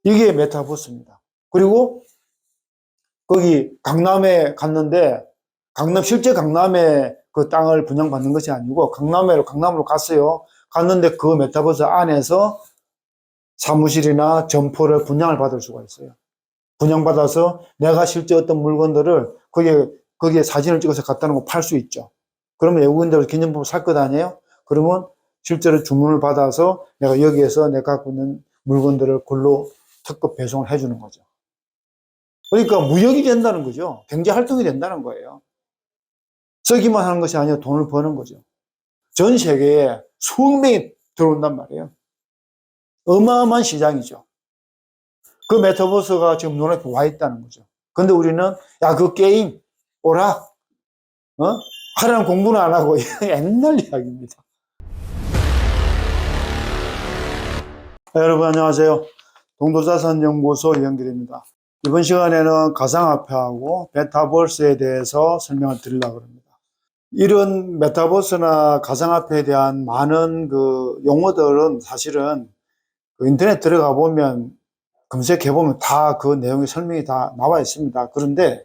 이게 메타버스입니다. 그리고 거기 강남에 갔는데 실제 강남에 그 땅을 분양받는 것이 아니고 강남으로 갔어요. 갔는데 그 메타버스 안에서 사무실이나 점포를 분양을 받을 수가 있어요. 분양받아서 내가 실제 어떤 물건들을 거기에 사진을 찍어서 갖다 놓고 팔 수 있죠. 그러면 외국인들 기념품을 살 것 아니에요? 그러면 실제로 주문을 받아서 내가 여기에서 내가 갖고 있는 물건들을 그걸로 특급 배송을 해주는 거죠. 그러니까 무역이 된다는 거죠. 경제 활동이 된다는 거예요. 쓰기만 하는 것이 아니라 돈을 버는 거죠. 전 세계에 수억 명이 들어온단 말이에요. 어마어마한 시장이죠. 그 메타버스가 지금 눈앞에 와 있다는 거죠. 근데 우리는 야, 그 게임 오라, 하라는 공부는 안 하고 옛날 이야기입니다. 여러분 안녕하세요. 동도자산연구소 이영길입니다. 이번 시간에는 가상화폐하고 메타버스에 대해서 설명을 드리려고 합니다. 이런 메타버스나 가상화폐에 대한 많은 그 용어들은 사실은 그 인터넷 들어가 보면 검색해 보면 다 그 내용의 설명이 다 나와 있습니다. 그런데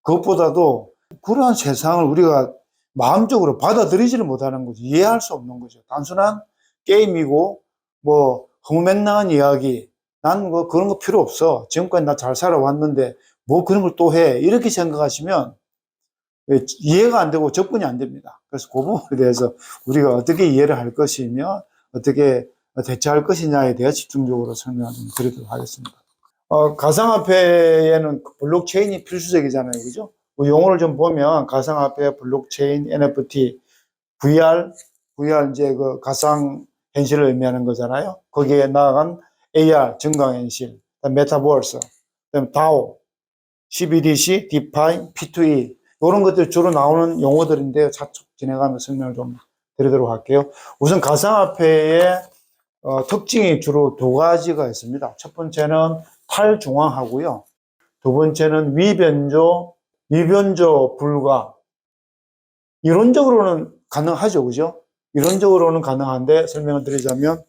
그것보다도 그러한 세상을 우리가 마음적으로 받아들이지를 못하는 거죠. 이해할 수 없는 거죠. 단순한 게임이고 뭐 허무맹랑한 이야기, 난 뭐 그런 거 필요 없어. 지금까지 나 잘 살아왔는데 뭐 그런 걸 또 해. 이렇게 생각하시면 이해가 안 되고 접근이 안 됩니다. 그래서 그 부분에 대해서 우리가 어떻게 이해를 할 것이며 어떻게 대처할 것이냐에 대해 집중적으로 설명을 좀 드리도록 하겠습니다. 가상화폐에는 블록체인이 필수적이잖아요. 그죠? 뭐 용어를 좀 보면 가상화폐, 블록체인, NFT, VR 이제 그 가상 현실을 의미하는 거잖아요. 거기에 나아간 AR, 증강현실, 메타버스, 그다음에 DAO, CBDC, DeFi, P2E 이런 것들이 주로 나오는 용어들인데요. 차츰 진행하면서 설명을 좀 드리도록 할게요. 우선 가상화폐의 특징이 주로 두 가지가 있습니다. 첫 번째는 탈중앙하고요. 두 번째는 위변조 불가. 이론적으로는 가능하죠. 그죠? 이론적으로는 가능한데 설명을 드리자면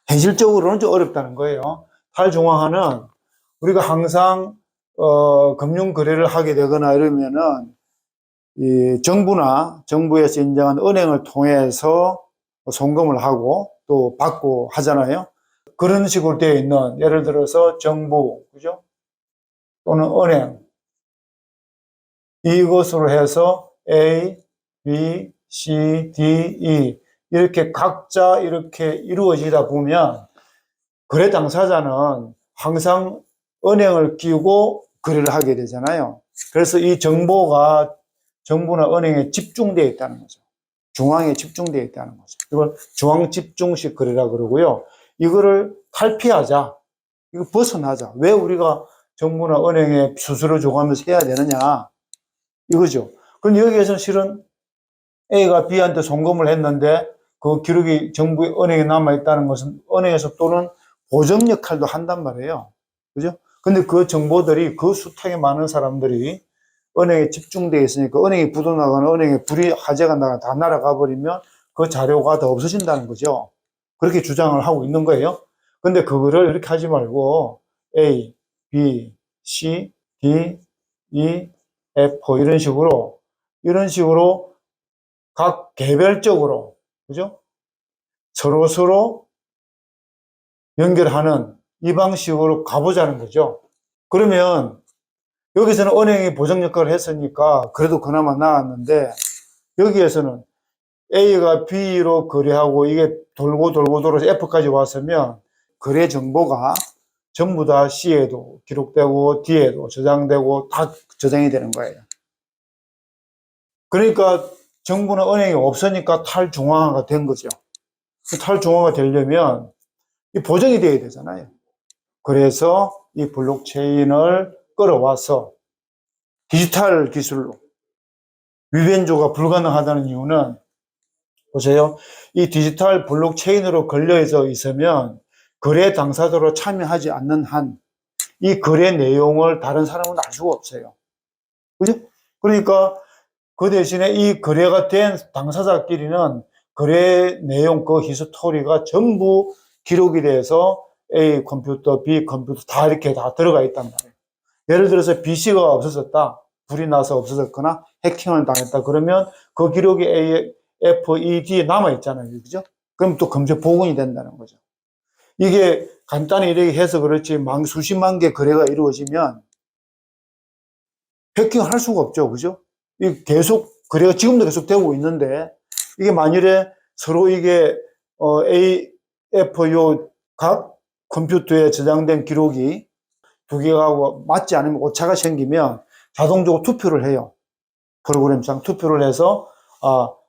현실적으로는 좀 어렵다는 거예요. 탈중앙화는 우리가 항상 금융 거래를 하게 되거나 이러면은 이 정부에서 인정한 은행을 통해서 송금을 하고 또 받고 하잖아요. 그런 식으로 되어 있는, 예를 들어서 정부, 그죠? 또는 은행, 이것으로 해서 A, B, C, D, E 이렇게 각자 이렇게 이루어지다 보면 거래 당사자는 항상 은행을 끼고 거래를 하게 되잖아요. 그래서 이 정보가 정부나 은행에 집중되어 있다는 거죠. 중앙에 집중되어 있다는 거죠. 이걸 중앙 집중식 거래라 그러고요. 이거를 탈피하자. 이거 벗어나자. 왜 우리가 정부나 은행에 수수료 줘가면서 해야 되느냐. 이거죠. 그럼 여기에서는 실은 A가 B한테 송금을 했는데 그 기록이 정부 은행에 남아있다는 것은 은행에서 또는 보정 역할도 한단 말이에요. 그죠? 근데 그 정보들이 그 숱하게 많은 사람들이 은행에 집중되어 있으니까 은행이 부도나거나 은행에 불이 화재가 나거나 다 날아가 버리면 그 자료가 다 없어진다는 거죠. 그렇게 주장을 하고 있는 거예요. 근데 그거를 이렇게 하지 말고 A, B, C, D, E, F 이런 식으로 각 개별적으로 그죠? 서로 연결하는 이 방식으로 가보자는 거죠. 그러면 여기서는 은행이 보정 역할을 했으니까 그래도 그나마 나았는데 여기에서는 A가 B로 거래하고 이게 돌고 돌아서 F까지 왔으면 거래 정보가 전부 다 C에도 기록되고 D에도 저장되고 다 저장이 되는 거예요. 그러니까 정부나 은행이 없으니까 탈중앙화가 된 거죠. 탈중앙화가 되려면 이 보정이 돼야 되잖아요. 그래서 이 블록체인을 끌어와서 디지털 기술로 위변조가 불가능하다는 이유는 보세요. 이 디지털 블록체인으로 걸려져 있으면 거래 당사자로 참여하지 않는 한 이 거래 내용을 다른 사람은 알 수가 없어요. 그죠? 그러니까 그 대신에 이 거래가 된 당사자끼리는 거래 내용 그 히스토리가 전부 기록이 돼서 A 컴퓨터, B 컴퓨터 다 이렇게 다 들어가 있단 말이에요. 예를 들어서 BC가 없어졌다. 불이 나서 없어졌거나 해킹을 당했다. 그러면 그 기록이 A, F, E, D에 남아있잖아요. 그죠? 그럼 또 검색 복원이 된다는 거죠. 이게 간단히 이렇게 해서 그렇지 수십만 개 거래가 이루어지면 해킹을 할 수가 없죠. 그죠? 이 계속 거래가 지금도 계속 되고 있는데 이게 만일에 서로 이게 A, F 요 각 컴퓨터에 저장된 기록이 두 개가 맞지 않으면 오차가 생기면 자동적으로 투표를 해요. 프로그램상 투표를 해서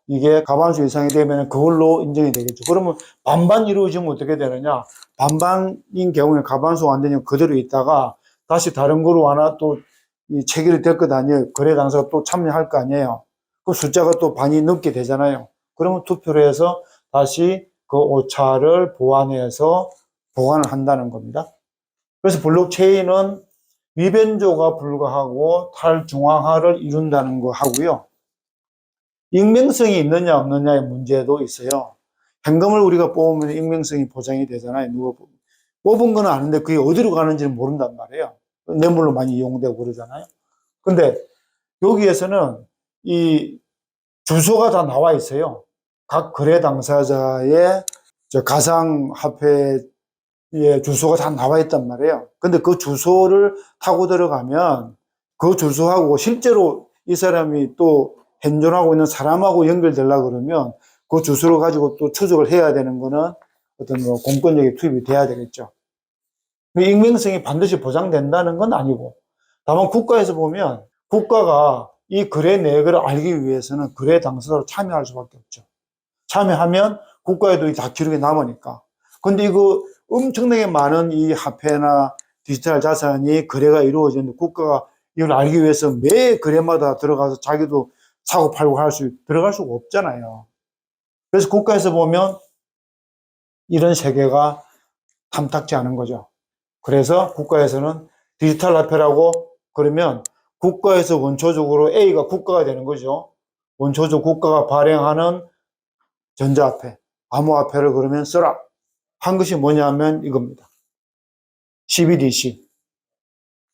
이게 과반수 이상이 되면 그걸로 인정이 되겠죠. 그러면 반반 이루어지면 어떻게 되느냐? 반반인 경우에 과반수가 안 되면 그대로 있다가 다시 다른 거로 하나 또 체결이 될 것 아니에요. 거래 당사가 또 참여할 거 아니에요. 그 숫자가 또 반이 넘게 되잖아요. 그러면 투표를 해서 다시 그 오차를 보완해서 보완을 한다는 겁니다. 그래서 블록체인은 위변조가 불가하고 탈중앙화를 이룬다는 거 하고요. 익명성이 있느냐 없느냐의 문제도 있어요. 현금을 우리가 뽑으면 익명성이 보장이 되잖아요. 누가 뽑은 건 아는데 그게 어디로 가는지는 모른단 말이에요. 뇌물로 많이 이용되고 그러잖아요. 근데 여기에서는 이 주소가 다 나와 있어요. 각 거래 당사자의 가상화폐의 주소가 다 나와 있단 말이에요. 근데 그 주소를 타고 들어가면 그 주소하고 실제로 이 사람이 또 현존하고 있는 사람하고 연결되려고 그러면 그 주소를 가지고 또 추적을 해야 되는 거는 어떤 공권력이 투입이 돼야 되겠죠. 익명성이 반드시 보장된다는 건 아니고, 다만 국가에서 보면 국가가 이 거래 내역을 알기 위해서는 거래 당사자로 참여할 수밖에 없죠. 참여하면 국가에도 다 기록이 남으니까. 근데 이거 엄청나게 많은 이 화폐나 디지털 자산이 거래가 이루어지는데 국가가 이걸 알기 위해서 매 거래마다 들어가서 자기도 사고 팔고 들어갈 수가 없잖아요. 그래서 국가에서 보면 이런 세계가 탐탁지 않은 거죠. 그래서 국가에서는 디지털 화폐라고 그러면 국가에서 원초적으로 A가 국가가 되는 거죠. 원초적 국가가 발행하는 전자화폐, 암호화폐를 그러면 써라. 한 것이 뭐냐면 이겁니다. CBDC.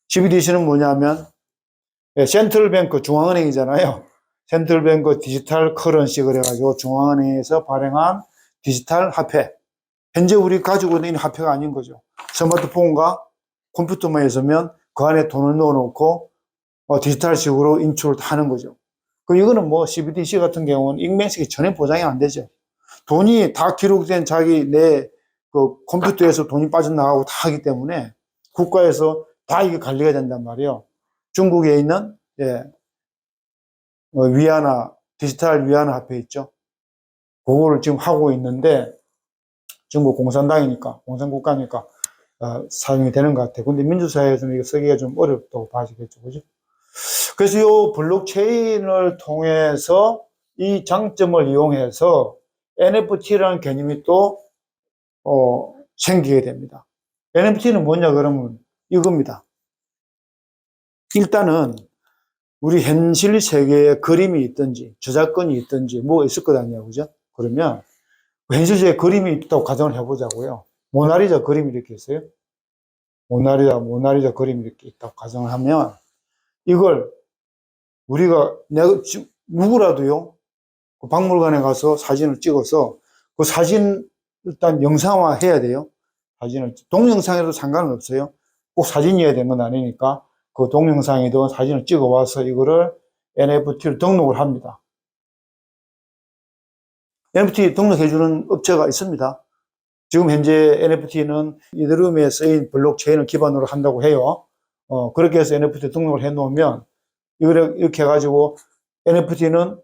CBDC는 뭐냐면 센트럴뱅크 중앙은행이잖아요. 센트럴뱅크 디지털 커런시 그래가지고 중앙은행에서 발행한 디지털 화폐. 현재 우리 가지고 있는 화폐가 아닌 거죠. 스마트폰과 컴퓨터만 있으면 그 안에 돈을 넣어놓고 디지털식으로 인출을 하는 거죠. 그 이거는 뭐 CBDC 같은 경우는 익명성이 전혀 보장이 안 되죠. 돈이 다 기록된 자기 내 그 컴퓨터에서 돈이 빠져나가고 다 하기 때문에 국가에서 다 이게 관리가 된단 말이에요. 중국에 있는 위안화, 디지털 위안화 화폐 있죠. 그거를 지금 하고 있는데 중국 공산당이니까, 공산국가니까 사용이 되는 것 같아요. 근데 민주사회에서는 이거 쓰기가 좀 어렵다고 봐지겠죠. 그죠? 그래서 이 블록체인을 통해서 이 장점을 이용해서 NFT라는 개념이 또 생기게 됩니다. NFT는 뭐냐 그러면 이겁니다. 일단은 우리 현실 세계에 그림이 있든지 저작권이 있든지 뭐 있을 것 아니에요. 그죠? 그러면 현실 세계에 그림이 있다고 가정을 해보자고요. 모나리자 그림이 이렇게 있어요. 모나리자 그림이 이렇게 있다고 가정을 하면 이걸 우리가 누구라도요. 그 박물관에 가서 사진을 찍어서 그 사진 일단 영상화 해야 돼요. 사진을 동영상에도 상관은 없어요. 꼭 사진이어야 되는 건 아니니까 그 동영상이든 사진을 찍어 와서 이거를 NFT를 등록을 합니다. NFT 등록해주는 업체가 있습니다. 지금 현재 NFT는 이더리움에 쓰인 블록체인을 기반으로 한다고 해요. 그렇게 해서 NFT 등록을 해 놓으면 이렇게 해가지고 NFT는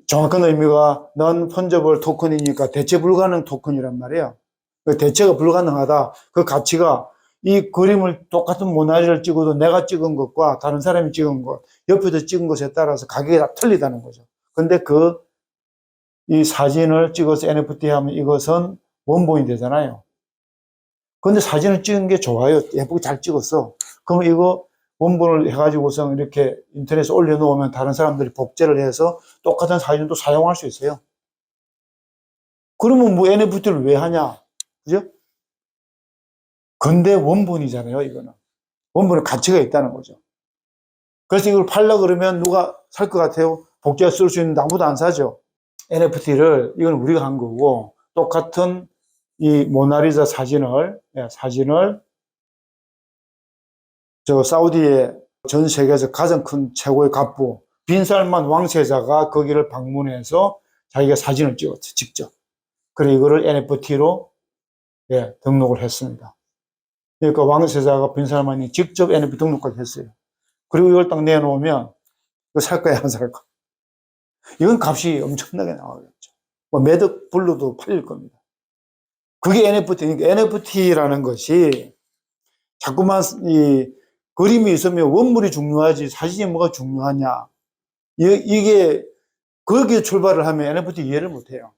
정확한 의미가 non-fungible 토큰이니까 대체 불가능 토큰이란 말이에요. 그 대체가 불가능하다. 그 가치가 이 그림을 똑같은 모나리자를 찍어도 내가 찍은 것과 다른 사람이 찍은 것, 옆에서 찍은 것에 따라서 가격이 다 틀리다는 거죠. 근데 이 사진을 찍어서 NFT 하면 이것은 원본이 되잖아요. 근데 사진을 찍은 게 좋아요. 예쁘게 잘 찍었어. 그러면 이거 원본을 해가지고서 이렇게 인터넷에 올려놓으면 다른 사람들이 복제를 해서 똑같은 사진도 사용할 수 있어요. 그러면 뭐 NFT를 왜 하냐? 그죠? 근데 원본이잖아요, 이거는. 원본에 가치가 있다는 거죠. 그래서 이걸 팔려 그러면 누가 살 것 같아요? 복제해 쓸 수 있는데 아무도 안 사죠. NFT를, 이건 우리가 한 거고, 똑같은 이 모나리자 사진을 저 사우디의 전 세계에서 가장 큰 최고의 갑부, 빈살만 왕세자가 거기를 방문해서 자기가 사진을 찍었죠, 직접. 그래, 이거를 NFT로 등록을 했습니다. 그러니까 왕세자가 빈살만이 직접 NFT 등록까지 했어요. 그리고 이걸 딱 내놓으면, 이거 살 거야, 안 살 거야? 이건 값이 엄청나게 나오겠죠. 뭐 매덕 블루도 팔릴 겁니다. 그게 NFT니까 NFT라는 것이 자꾸만 이 그림이 있으면 원물이 중요하지 사진이 뭐가 중요하냐. 이게 거기에 출발을 하면 NFT 이해를 못해요.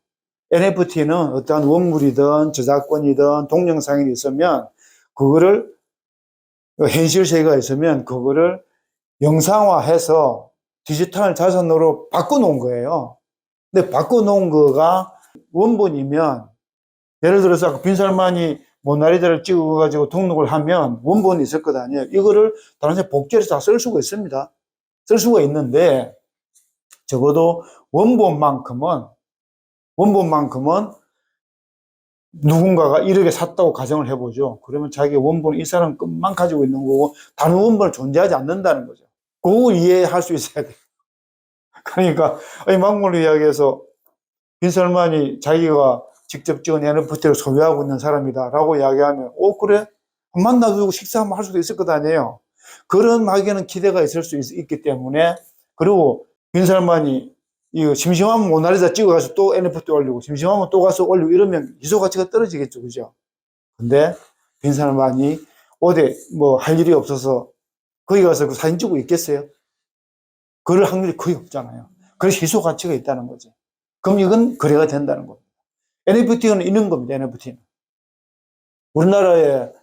NFT는 어떠한 원물이든 저작권이든 동영상이 있으면 그거를 현실 세계가 있으면 그거를 영상화해서 디지털 자산으로 바꿔놓은 거예요. 근데 바꿔놓은 거가 원본이면 예를 들어서 아까 빈살만이 모나리자를 찍어가지고 등록을 하면 원본이 있을 것 아니에요. 이거를 다른 데 복제해서 다 쓸 수가 있습니다. 쓸 수가 있는데 적어도 원본만큼은 누군가가 1억에 샀다고 가정을 해보죠. 그러면 자기 원본은 이 사람 것만 가지고 있는 거고 다른 원본은 존재하지 않는다는 거죠. 그걸 이해할 수 있어야 돼요. 그러니까 이 막물로 이야기해서 빈살만이 자기가 직접 찍은 NFT를 소유하고 있는 사람이다 라고 이야기하면 그래? 만나두고 식사 한번 할 수도 있을 것 아니에요. 그런 막연한 기대가 있을 수 있기 때문에. 그리고 빈살만이 이거 심심하면 모나리자 찍어가서 또 NFT 올리고 심심하면 또 가서 올리고 이러면 기소 가치가 떨어지겠죠, 그죠? 근데 빈살만이 어디 뭐 할 일이 없어서 거기 가서 그 사진 찍고 있겠어요? 그럴 확률이 거의 없잖아요. 그래서 희소 가치가 있다는 거죠. 그럼 이건 거래가 된다는 겁니다. NFT는 있는 겁니다, NFT는. 우리나라에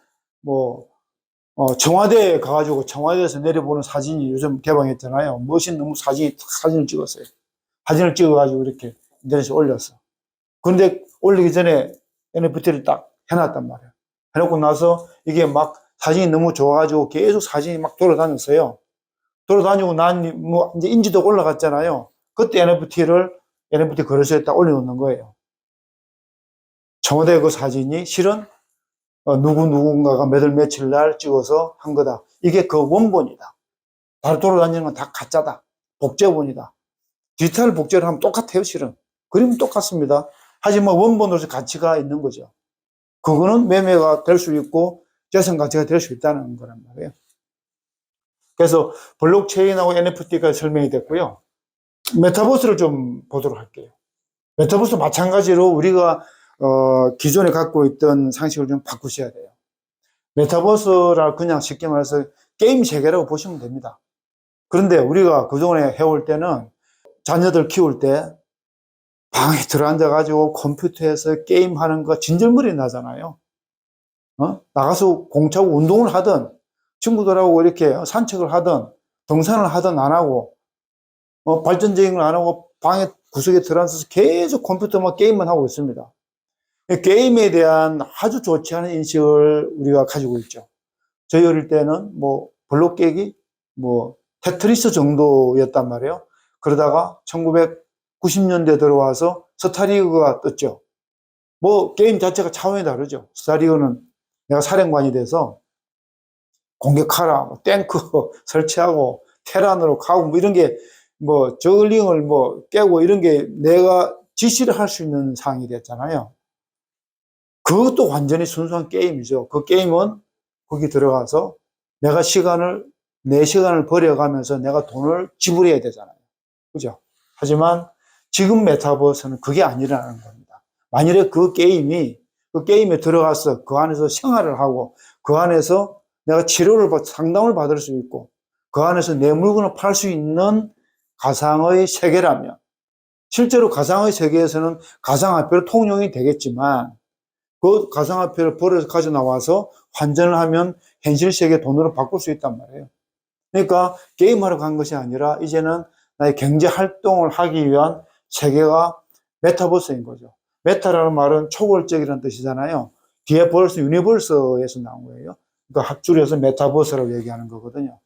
청와대에 가가지고 청와대에서 내려보는 사진이 요즘 개방했잖아요. 멋있는 사진을 찍었어요. 사진을 찍어가지고 이렇게 인터넷에 올렸어. 그런데 올리기 전에 NFT를 딱 해놨단 말이에요. 해놓고 나서 이게 막 사진이 너무 좋아가지고 계속 사진이 막 돌아다녔어요. 돌아다니고 이제 인지도가 올라갔잖아요. 그때 NFT 거래소에 딱 올려놓는 거예요. 청와대 그 사진이 실은 누군가가 몇 월 며칠 날 찍어서 한 거다. 이게 그 원본이다. 바로 돌아다니는 건 다 가짜다. 복제본이다. 디지털 복제를 하면 똑같아요, 실은. 그림은 똑같습니다. 하지만 원본으로서 가치가 있는 거죠. 그거는 매매가 될 수 있고 재산 가치가 될 수 있다는 거란 말이에요. 그래서 블록체인하고 NFT가 설명이 됐고요. 메타버스를 좀 보도록 할게요. 메타버스 마찬가지로 우리가 기존에 갖고 있던 상식을 좀 바꾸셔야 돼요. 메타버스라 그냥 쉽게 말해서 게임 세계라고 보시면 됩니다. 그런데 우리가 그동안에 해올 때는 자녀들 키울 때 방에 들어앉아가지고 컴퓨터에서 게임하는 거 진절머리 나잖아요. 나가서 공차고 운동을 하든 친구들하고 이렇게 산책을 하든 등산을 하든 안 하고 발전적인 걸 안 하고 방에 구석에 들어앉아서 계속 컴퓨터만 게임만 하고 있습니다. 게임에 대한 아주 좋지 않은 인식을 우리가 가지고 있죠. 저희 어릴 때는 블록 깨기, 테트리스 정도였단 말이에요. 그러다가 1990년대 들어와서 스타리그가 떴죠. 게임 자체가 차원이 다르죠. 스타리그는 내가 사령관이 돼서 공격하라, 탱크 설치하고 테란으로 가고 이런 게 저글링을 깨고 이런 게 내가 지시를 할 수 있는 상황이 됐잖아요. 그것도 완전히 순수한 게임이죠. 그 게임은 거기 들어가서 내 시간을 버려가면서 내가 돈을 지불해야 되잖아요. 그죠? 하지만 지금 메타버스는 그게 아니라는 겁니다. 만일에 그 게임에 들어가서 그 안에서 생활을 하고 그 안에서 내가 상담을 받을 수 있고 그 안에서 내 물건을 팔 수 있는 가상의 세계라면 실제로 가상의 세계에서는 가상화폐로 통용이 되겠지만 그 가상화폐를 벌어서 가져 나와서 환전을 하면 현실 세계 돈으로 바꿀 수 있단 말이에요. 그러니까 게임하러 간 것이 아니라 이제는 나의 경제 활동을 하기 위한 세계가 메타버스인 거죠. 메타라는 말은 초월적이라는 뜻이잖아요. 뒤에 벌써 유니버스에서 나온 거예요. 그러니까 합줄여서 메타버스라고 얘기하는 거거든요.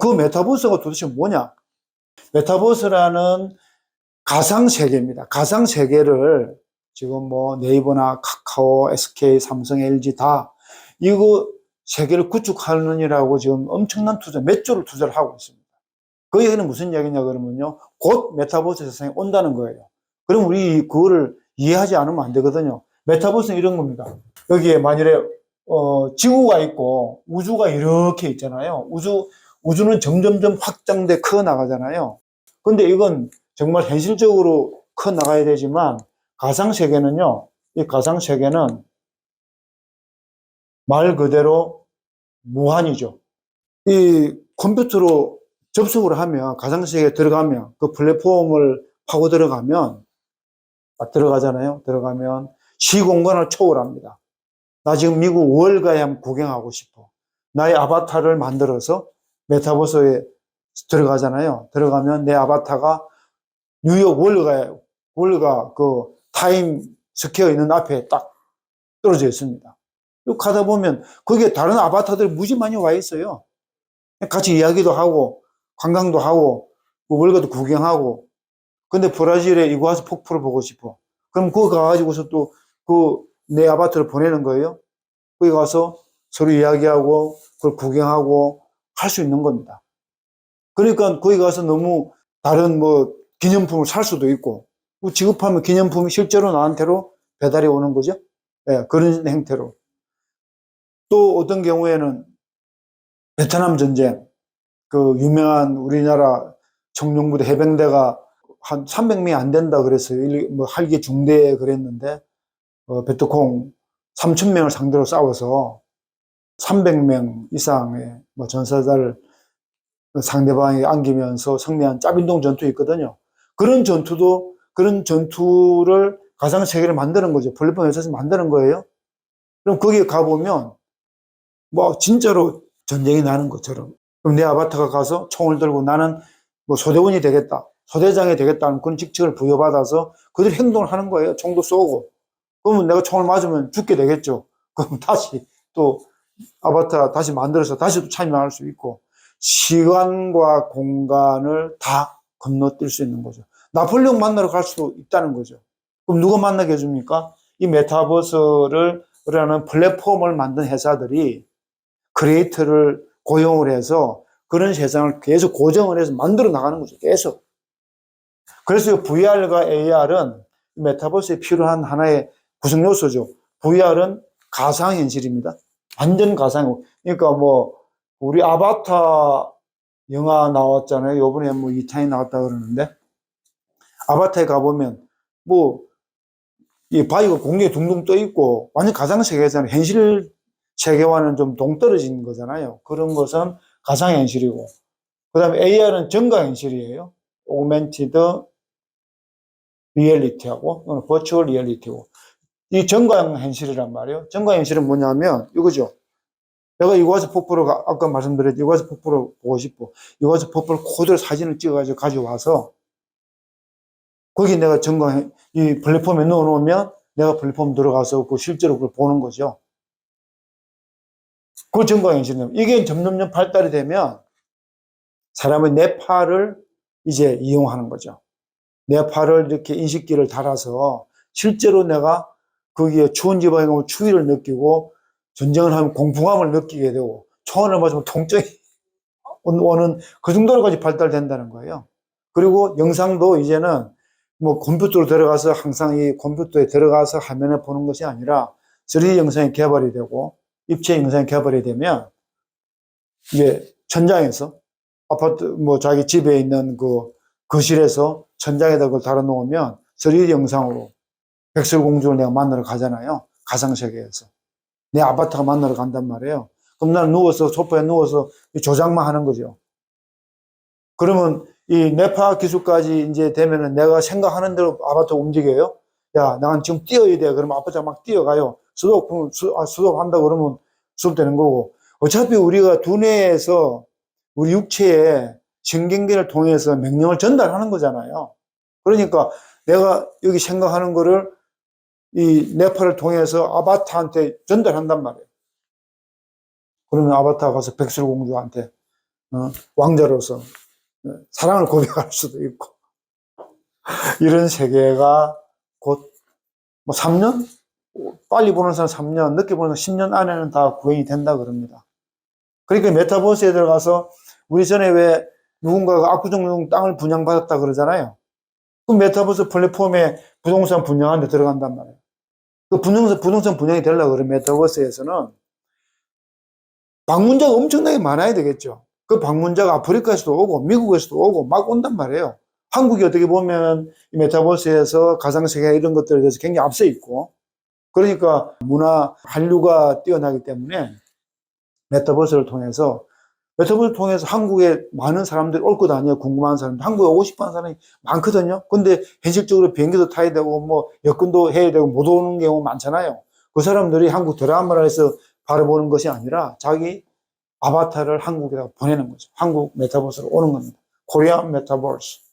그 메타버스가 도대체 뭐냐? 메타버스라는 가상세계입니다. 가상세계를 지금 뭐 네이버나 카카오, SK, 삼성, LG 다 이거 세계를 구축하느니라고 지금 엄청난 투자, 몇 조를 투자를 하고 있습니다. 그 얘기는 무슨 얘기냐 그러면요. 곧 메타버스 세상이 온다는 거예요. 그럼 우리 그거를 이해하지 않으면 안 되거든요. 메타버스는 이런 겁니다. 여기에 만일에 지구가 있고 우주가 이렇게 있잖아요. 우주는 점점점 확장돼 커 나가잖아요. 근데 이건 정말 현실적으로 커 나가야 되지만 가상세계는요. 이 가상세계는 말 그대로 무한이죠. 이 컴퓨터로 접속을 하면 가상세계에 들어가면 그 플랫폼을 파고 들어가잖아요. 들어가면 시공간을 초월합니다. 나 지금 미국 월가에 한번 구경하고 싶어. 나의 아바타를 만들어서 메타버스에 들어가잖아요. 들어가면 내 아바타가 뉴욕 월가 그 타임 스퀘어 있는 앞에 딱 떨어져 있습니다. 가다 보면 거기에 다른 아바타들이 무지 많이 와 있어요. 같이 이야기도 하고 관광도 하고 월가도 구경하고. 근데 브라질에 이구아수 폭포를 보고 싶어. 그럼 그거 가가지고서 또 그 내 아바타를 보내는 거예요. 거기 가서 서로 이야기하고 그걸 구경하고 할 수 있는 겁니다. 그러니까 거기 가서 너무 다른 뭐 기념품을 살 수도 있고 지급하면 기념품이 실제로 나한테로 배달이 오는 거죠. 예, 그런 형태로. 또 어떤 경우에는 베트남 전쟁, 그 유명한 우리나라 청룡부대 해병대가 한 300명이 안 된다 그랬어요. 뭐 할기 중대에 그랬는데 베트콩 3,000명을 상대로 싸워서 300명 이상의 뭐 전사자를 상대방이 안기면서 승리한 짭인동 전투 있거든요. 그런 전투를 가상세계를 만드는 거죠. 플랫폼 회사에서 만드는 거예요. 그럼 거기에 가보면 뭐 진짜로 전쟁이 나는 것처럼. 그럼 내 아바타가 가서 총을 들고 나는 뭐 소대원이 되겠다. 소대장이 되겠다는 그런 직책을 부여받아서 그들이 행동을 하는 거예요. 총도 쏘고. 그러면 내가 총을 맞으면 죽게 되겠죠. 그럼 다시 또 아바타 다시 만들어서 다시 또 참여할 수 있고 시간과 공간을 다 건너뛸 수 있는 거죠. 나폴레옹 만나러 갈 수도 있다는 거죠. 그럼 누가 만나게 해줍니까? 이 메타버스를 라는 플랫폼을 만든 회사들이 크리에이터를 고용을 해서 그런 세상을 계속 고정을 해서 만들어 나가는 거죠. 계속. 그래서 VR과 AR은 메타버스에 필요한 하나의 구성 요소죠. VR은 가상현실입니다. 완전 가상. 그러니까 뭐 우리 아바타 영화 나왔잖아요. 요번에 뭐 2탄이 나왔다 그러는데 아바타에 가보면 뭐 이 바위가 공중에 둥둥 떠 있고 완전 가상 세계에서는 현실 세계와는 좀 동떨어진 거잖아요. 그런 것은 가상 현실이고 그다음에 AR은 정가 현실이에요. 오그멘티드 리얼리티하고 버추얼 리얼리티고 이 정가 현실이란 말이에요. 정가 현실은 뭐냐면 이거죠. 내가 이구아수 폭포를 아까 말씀드렸듯이 이구아수 폭포를 보고 싶어. 이구아수 폭포를 그대로 사진을 찍어가지고 가져와서 거기 내가 이 플랫폼에 넣어놓으면 내가 플랫폼 들어가서 그 실제로 그걸 보는 거죠. 그걸 정가현실입니다. 이게 점점점 발달이 되면 사람의 뇌파를 이제 이용하는 거죠. 뇌파를 이렇게 인식기를 달아서 실제로 내가 거기에 추운 지방에 가면 추위를 느끼고 전쟁을 하면 공포감을 느끼게 되고 총알을 맞으면 통증이 오는 그 정도로까지 발달된다는 거예요. 그리고 영상도 이제는 뭐 컴퓨터로 들어가서 항상 이 컴퓨터에 들어가서 화면에 보는 것이 아니라 3D 영상이 개발이 되고 입체 영상이 개발이 되면 이게 천장에서 아파트 뭐 자기 집에 있는 그 거실에서 천장에다 그걸 달아 놓으면 3D 영상으로 백설공주를 내가 만나러 가잖아요. 가상세계에서. 내 아바타가 만나러 간단 말이에요. 그럼 나는 누워서 소파에 누워서 조작만 하는 거죠. 그러면 이 뇌파 기술까지 이제 되면은 내가 생각하는 대로 아바타가 움직여요. 야, 나는 지금 뛰어야 돼. 그러면 아바타가 막 뛰어가요. 수업 한다 그러면 수업 되는 거고. 어차피 우리가 두뇌에서 우리 육체에 신경계를 통해서 명령을 전달하는 거잖아요. 그러니까 내가 여기 생각하는 거를 이 뇌파를 통해서 아바타한테 전달한단 말이에요. 그러면 아바타가 가서 백설공주한테 왕자로서 사랑을 고백할 수도 있고 이런 세계가 곧 뭐 3년? 빨리 보는 사람 3년, 늦게 보는 사람 10년 안에는 다 구현이 된다 그럽니다. 그러니까 메타버스에 들어가서 우리 전에 왜 누군가가 압구정동 땅을 분양받았다 그러잖아요. 그 메타버스 플랫폼에 부동산 분양하는 데 들어간단 말이에요. 그 부동산 분양이 되려고 그러면 메타버스에서는 방문자가 엄청나게 많아야 되겠죠. 그 방문자가 아프리카에서도 오고 미국에서도 오고 막 온단 말이에요. 한국이 어떻게 보면 이 메타버스에서 가상세계 이런 것들에 대해서 굉장히 앞서 있고, 그러니까 문화 한류가 뛰어나기 때문에 메타버스를 통해서 한국에 많은 사람들이 올 것 아니에요. 궁금한 사람들. 한국에 오고 싶어 하는 사람이 많거든요. 근데 현실적으로 비행기도 타야 되고 뭐 여권도 해야 되고 못 오는 경우 많잖아요. 그 사람들이 한국 드라마를 해서 바라보는 것이 아니라 자기 아바타를 한국에다가 보내는 거죠. 한국 메타버스로 오는 겁니다. 코리안 메타버스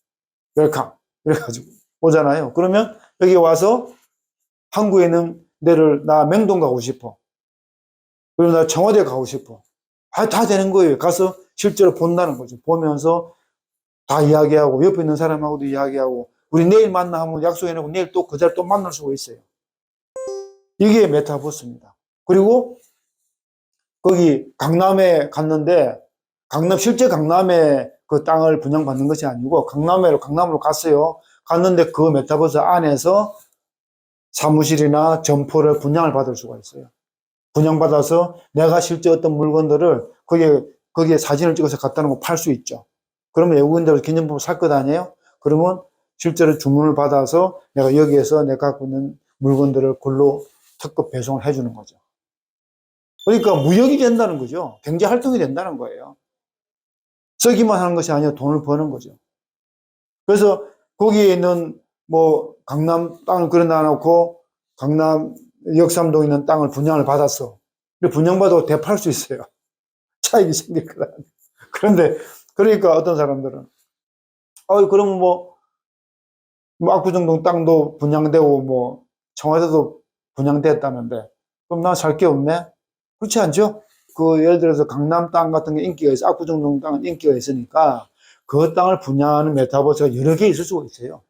웰컴 이래가지고 오잖아요. 그러면 여기 와서 한국에 있는 나 명동 가고 싶어. 그리고 나 청와대 가고 싶어. 다 되는 거예요. 가서 실제로 본다는 거죠. 보면서 다 이야기하고 옆에 있는 사람하고도 이야기하고 우리 내일 만나 하면 약속해놓고 내일 또 그 자리 또 만날 수가 있어요. 이게 메타버스입니다. 그리고 거기 강남에 갔는데 실제 강남에 그 땅을 분양받는 것이 아니고 강남으로 갔어요. 갔는데 그 메타버스 안에서 사무실이나 점포를 분양을 받을 수가 있어요. 분양받아서 내가 실제 어떤 물건들을 거기에 사진을 찍어서 갖다 놓고 팔 수 있죠. 그러면 외국인들 기념품을 살 것 아니에요? 그러면 실제로 주문을 받아서 내가 여기에서 내가 갖고 있는 물건들을 글로 특급 배송을 해주는 거죠. 그러니까 무역이 된다는 거죠. 경제 활동이 된다는 거예요. 쓰기만 하는 것이 아니라 돈을 버는 거죠. 그래서 거기에 있는 뭐 강남 땅을 그려놔 놓고 강남 역삼동에 있는 땅을 분양을 받았어. 근데 분양받아도 되팔 수 있어요. 차익이 생길 거다. 그런데 그러니까 어떤 사람들은 그러면 뭐 압구정동 땅도 분양되고 뭐 청와대도 분양됐다는데 그럼 난 살 게 없네? 그렇지 않죠? 예를 들어서 강남 땅 같은 게 인기가 있어. 압구정동 땅은 인기가 있으니까 그 땅을 분양하는 메타버스가 여러 개 있을 수가 있어요.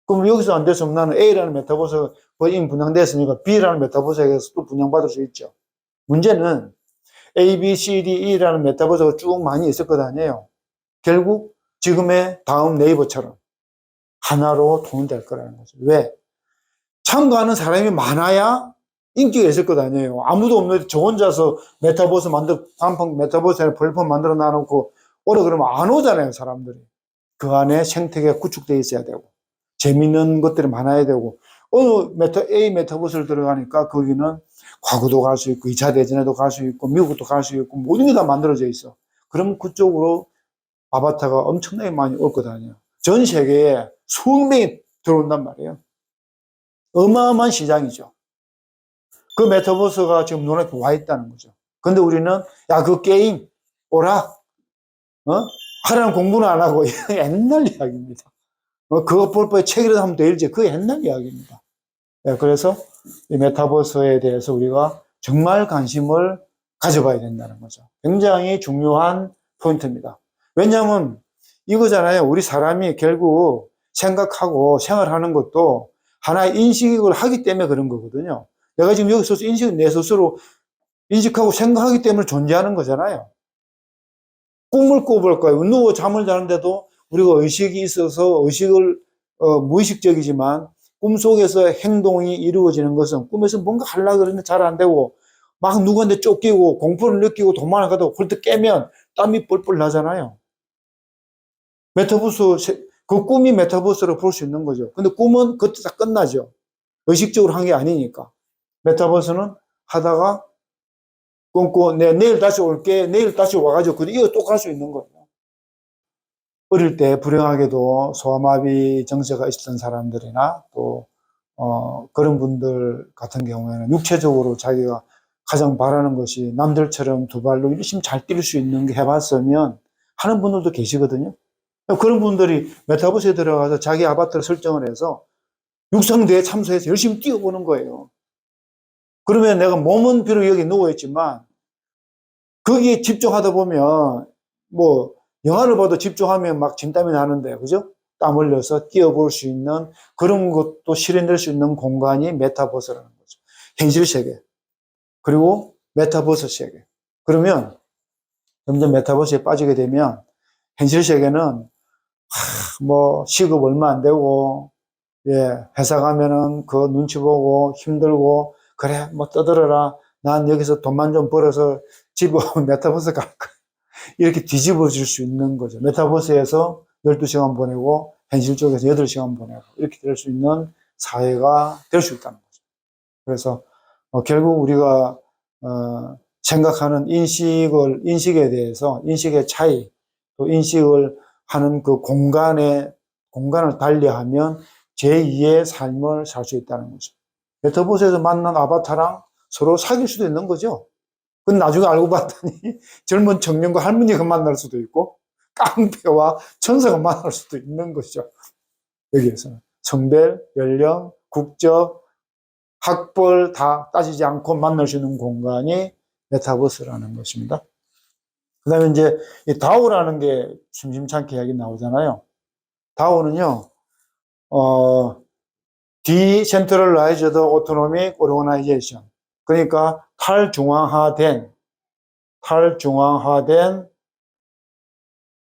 그럼 여기서 안 됐으면 나는 A라는 메타버스가 이미 분양됐으니까 B라는 메타버스에서 또 분양받을 수 있죠. 문제는 A, B, C, D, E라는 메타버스가 쭉 많이 있을 것 아니에요. 결국 지금의 다음 네이버처럼 하나로 통일될 거라는 거죠. 왜? 참가하는 사람이 많아야 인기가 있을 것 아니에요. 아무도 없는데 저 혼자서 단판 메타버스에 플랫폼 만들어 놔놓고 오래 그러면 안 오잖아요, 사람들이. 그 안에 생태계가 구축되어 있어야 되고, 재밌는 것들이 많아야 되고, A 메타버스를 들어가니까 거기는 과거도 갈 수 있고, 2차 대전에도 갈 수 있고, 미국도 갈 수 있고, 모든 게 다 만들어져 있어. 그럼 그쪽으로 아바타가 엄청나게 많이 올 것 아니에요. 전 세계에 수억 명이 들어온단 말이에요. 어마어마한 시장이죠. 그 메타버스가 지금 눈앞에 와 있다는 거죠. 근데 우리는, 그 게임, 오라, 하라는 공부는 안 하고, 옛날 이야기입니다. 그거 볼 바에 책이라도 하면 되지. 그게 옛날 이야기입니다. 네, 그래서 이 메타버스에 대해서 우리가 정말 관심을 가져봐야 된다는 거죠. 굉장히 중요한 포인트입니다. 왜냐하면 이거잖아요. 우리 사람이 결국 생각하고 생활하는 것도 하나의 인식을 하기 때문에 그런 거거든요. 내가 지금 여기서 내 스스로 인식하고 생각하기 때문에 존재하는 거잖아요. 꿈을 꿔볼까요? 누워 잠을 자는데도 우리가 의식이 있어서 무의식적이지만 꿈속에서 행동이 이루어지는 것은 꿈에서 뭔가 하려고 그러면 잘 안 되고 막 누구한테 쫓기고 공포를 느끼고 도망을 가다가 그럴 때 깨면 땀이 뻘뻘 나잖아요. 그 꿈이 메타버스로 볼 수 있는 거죠. 근데 꿈은 그때 다 끝나죠. 의식적으로 한 게 아니니까. 메타버스는 하다가 꿈꾸 내일 다시 올게, 내일 다시 와가지고 이거 또 갈 수 있는 거예요. 어릴 때 불행하게도 소아마비 정서가 있었던 사람들이나 또 그런 분들 같은 경우에는 육체적으로 자기가 가장 바라는 것이 남들처럼 두 발로 열심히 잘 뛸 수 있는 게 해봤으면 하는 분들도 계시거든요. 그런 분들이 메타버스에 들어가서 자기 아바타를 설정을 해서 육상대회 참석해서 열심히 뛰어보는 거예요. 그러면 내가 몸은 비록 여기 누워있지만 거기에 집중하다 보면, 뭐, 영화를 봐도 집중하면 막 진땀이 나는데, 그죠? 땀 흘려서 뛰어볼 수 있는 그런 것도 실현될 수 있는 공간이 메타버스라는 거죠. 현실 세계. 그리고 메타버스 세계. 그러면 점점 메타버스에 빠지게 되면 현실 세계는 뭐 시급 얼마 안 되고, 예, 회사 가면은 그 눈치 보고 힘들고, 그래, 뭐 떠들어라. 난 여기서 돈만 좀 벌어서 집에 오면 메타버스 갈 거야. 이렇게 뒤집어질 수 있는 거죠. 메타버스에서 12시간 보내고, 현실 쪽에서 8시간 보내고, 이렇게 될 수 있는 사회가 될 수 있다는 거죠. 그래서, 결국 우리가, 생각하는 인식에 대해서, 인식의 차이, 또 인식을 하는 그 공간을 달리하면 제2의 삶을 살 수 있다는 거죠. 메타버스에서 만난 아바타랑 서로 사귈 수도 있는 거죠. 그건 나중에 알고 봤더니 젊은 청년과 할머니가 만날 수도 있고 깡패와 천사가 만날 수도 있는 것이죠. 여기에서는 성별, 연령, 국적, 학벌 다 따지지 않고 만날 수 있는 공간이 메타버스라는 것입니다. 그 다음에 이제 이 다오라는 게 심심찮게 이야기 나오잖아요. 다오는요, Decentralized Autonomic Organization. 그러니까 탈중앙화된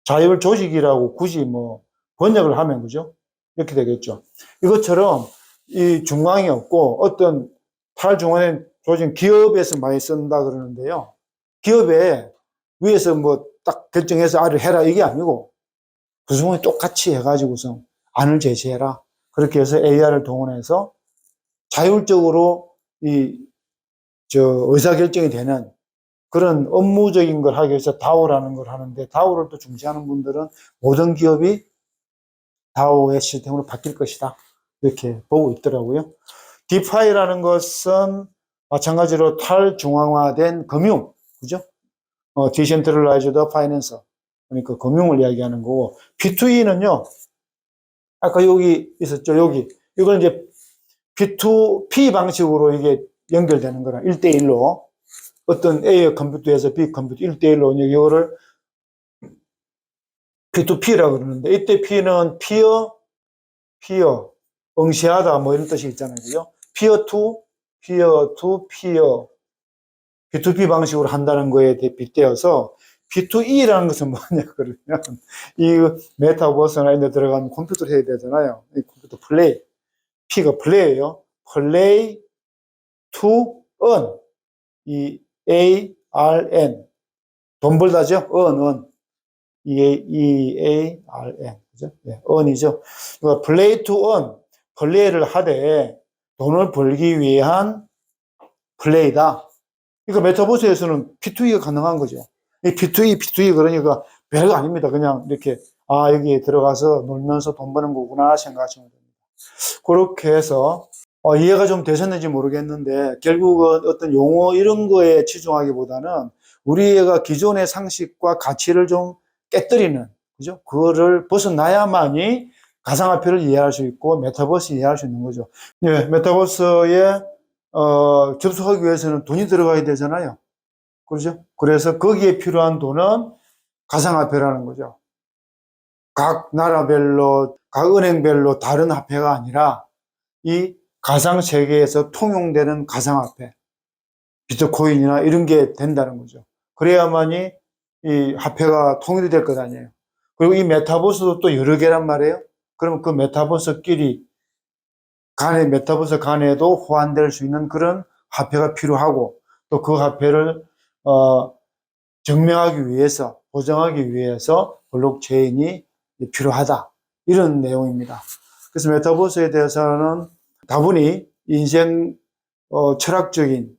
자율 조직이라고 굳이 뭐 번역을 하면 그죠? 이렇게 되겠죠. 이것처럼 이 중앙이 없고 어떤 탈중앙된 조직 기업에서 많이 쓴다 그러는데요. 기업에 위에서 뭐 딱 결정해서 아를 해라 이게 아니고 구성원이 똑같이 해가지고서 안을 제시해라. 그렇게 해서 AI를 동원해서 자율적으로 의사결정이 되는 그런 업무적인 걸 하기 위해서 다오라는 걸 하는데, 다오를 또 중시하는 분들은 모든 기업이 다오의 시스템으로 바뀔 것이다. 이렇게 보고 있더라고요. 디파이라는 것은 마찬가지로 탈중앙화된 금융, 그죠? Decentralized Finance. 그러니까 금융을 이야기하는 거고, B2E는요, 아까 여기 있었죠, 여기. 이걸 이제 B2P 방식으로 이게 연결되는 거라, 1대1로. 어떤 A의 컴퓨터에서 B 컴퓨터 1대1로 이거를 P2P라고 그러는데, 이때 P는 피어, 응시하다 뭐 이런 뜻이 있잖아요. 그죠? 피어 투 피어. P2P 방식으로 한다는 거에 빗대어서 P2E라는 것은 뭐냐 그러면 이 메타버스나 이런 데 들어가면 컴퓨터를 해야 되잖아요. 이 컴퓨터 플레이. P가 플레이예요. 플레이 투 earn. 이 ARN. 돈 벌다죠? earn. EARN. 그죠? 네, earn이죠. 그러니까 play to earn. 플레이를 하되 돈을 벌기 위한 플레이다. 그러니까 메타버스에서는 P2E가 가능한 거죠. 이 P2E 그러니까 별거 아닙니다. 그냥 이렇게, 여기에 들어가서 놀면서 돈 버는 거구나 생각하시면 됩니다. 그렇게 해서, 이해가 좀 되셨는지 모르겠는데, 결국은 어떤 용어 이런 거에 치중하기보다는 우리가 기존의 상식과 가치를 좀 깨뜨리는, 그죠? 그거를 벗어나야만이 가상화폐를 이해할 수 있고, 메타버스 이해할 수 있는 거죠. 예, 메타버스에, 접속하기 위해서는 돈이 들어가야 되잖아요. 그렇죠? 그래서 거기에 필요한 돈은 가상화폐라는 거죠. 각 나라별로, 각 은행별로 다른 화폐가 아니라 이 가상세계에서 통용되는 가상화폐, 비트코인이나 이런 게 된다는 거죠. 그래야만이 이 화폐가 통일이 될 것 아니에요. 그리고 이 메타버스도 또 여러 개란 말이에요. 그러면 그 메타버스 간에도 호환될 수 있는 그런 화폐가 필요하고, 또 그 화폐를 증명하기 위해서, 보정하기 위해서 블록체인이 필요하다. 이런 내용입니다. 그래서 메타버스에 대해서는 다분히 인생 철학적인,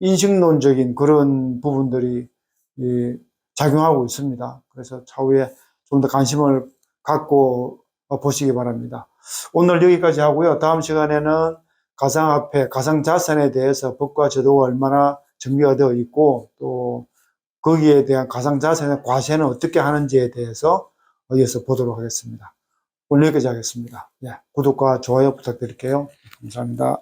인식론적인 그런 부분들이 작용하고 있습니다. 그래서 차후에 좀 더 관심을 갖고 보시기 바랍니다. 오늘 여기까지 하고요. 다음 시간에는 가상화폐, 가상자산에 대해서 법과 제도가 얼마나 정비가 되어 있고, 또 거기에 대한 가상자산의 과세는 어떻게 하는지에 대해서 여기서 보도록 하겠습니다. 오늘 여기까지 하겠습니다. 네, 구독과 좋아요 부탁드릴게요. 감사합니다.